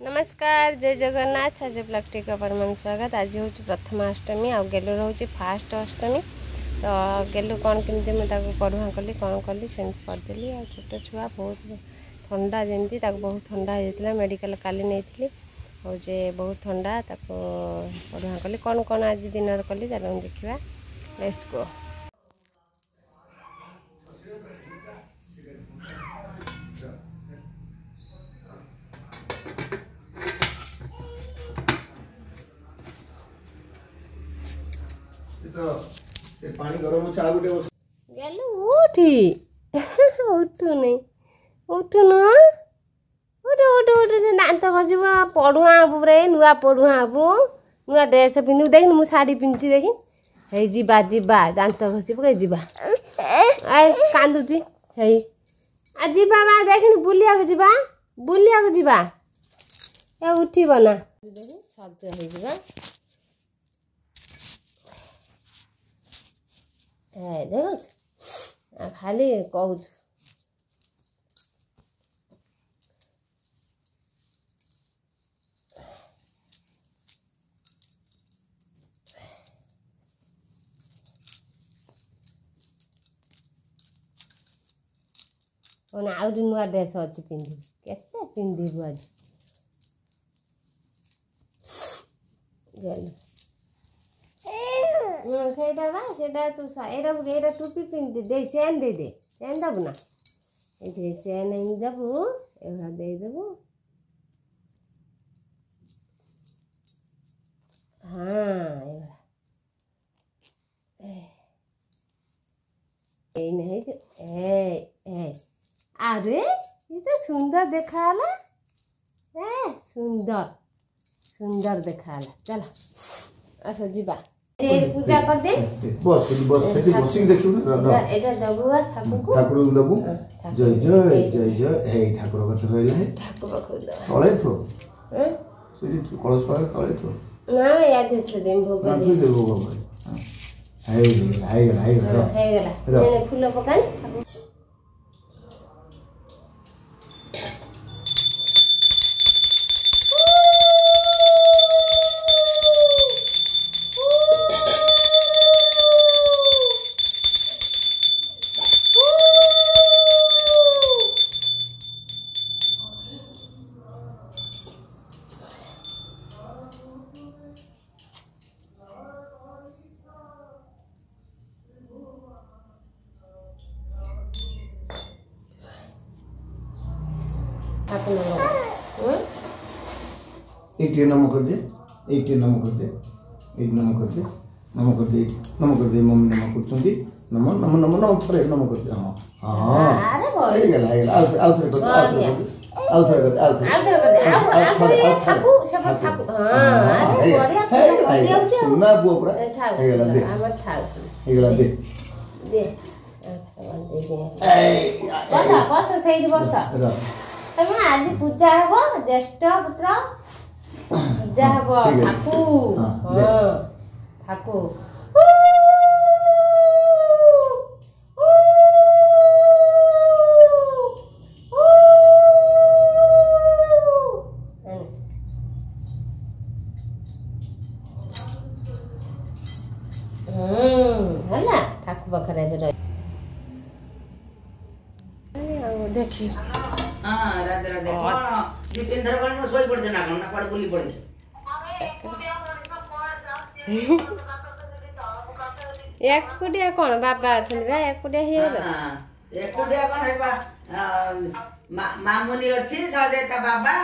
नमस्कार जय जगन्नाथ आज ब्लॉग टी मन स्वागत। आज हूँ प्रथमाष्टमी आ गेलु रोचे फास्ट अष्टमी तो गेलु कौन केमती मुझे पढ़ुआ कली कौन कली सेमती करदेली। आ छोट छुआ बहुत ठंडा जमी बहुत ठंडा होता मेडिकल काली नहीं हूँ बहुत ठंडा पढ़ुआ कली कौन कौन आज दिन कली चलो देखा लेट्स गो। पानी गरम अच्छा आगुटे बस गेलु उठी उठु नहीं उठु न उठ उठ उठ दांत घसीब पढ़ुआ हबु रे नुआ पढ़ुआ हबु नुआ ड्रेस पिंधु देख मु साड़ी पिंधि देखि हे जीवा जीवा दांत घसी पके जीवा आय कांदुची हे आ जीवा बा देखि बुलिया को जीवा ए उठी बना देखि सज हे जीवा देख खाली कहू आउट नुआ ड्रेस अच्छी पिंधि केते पिंधु आज सेटा तू एटा टूपी पिंधि दे चेन दे चेन दबु ना ये चेन ही दबु एवढा दे देबु। हाँ अरे ये तो सुंदर देखा सुंदर सुंदर देखा चल अच्छा जीवा पूजा कर दे बस सेठी बसिंग देखियो ना एटा दबुआ ठाकुर दबु जय जय जय जय हे ठाकुर कत रहले है ठाकुर को तळे थो सेठी कलश पार तळे थो ना याद दे दिन भोग दे देबो बाबा हाय गला ये फूल पकान एक नम कर दे एक नम कर दे एक नम कर दे नम कर दे नम कर दे मम्मी नम करछंती नम नम नम नम थरे नम कर दे हां हां अरे बोल ए गेला आउ थरे कर आउ थरे कर ठाकू सब ठाकू हां अरे बढ़िया सुना बुआ पूरा ए गेला दे हमर ठाकू ए गेला दे दे बस सही बस तमे आज पूजा हबो ज्येष्ठ पुत्र पूजा हबो ठाकू हां ठाकू हला ठाकू बखरे रही देखी हां राधे राधे कोन दि तीन थर कोन सोई पड़ ना कोन ना पड़ बुली पड़ एकुटिया कोन बाबा अछन बा एकुटिया हियो हां एकुटिया कोन हेबा मामुनी अछि सजे ता बाबा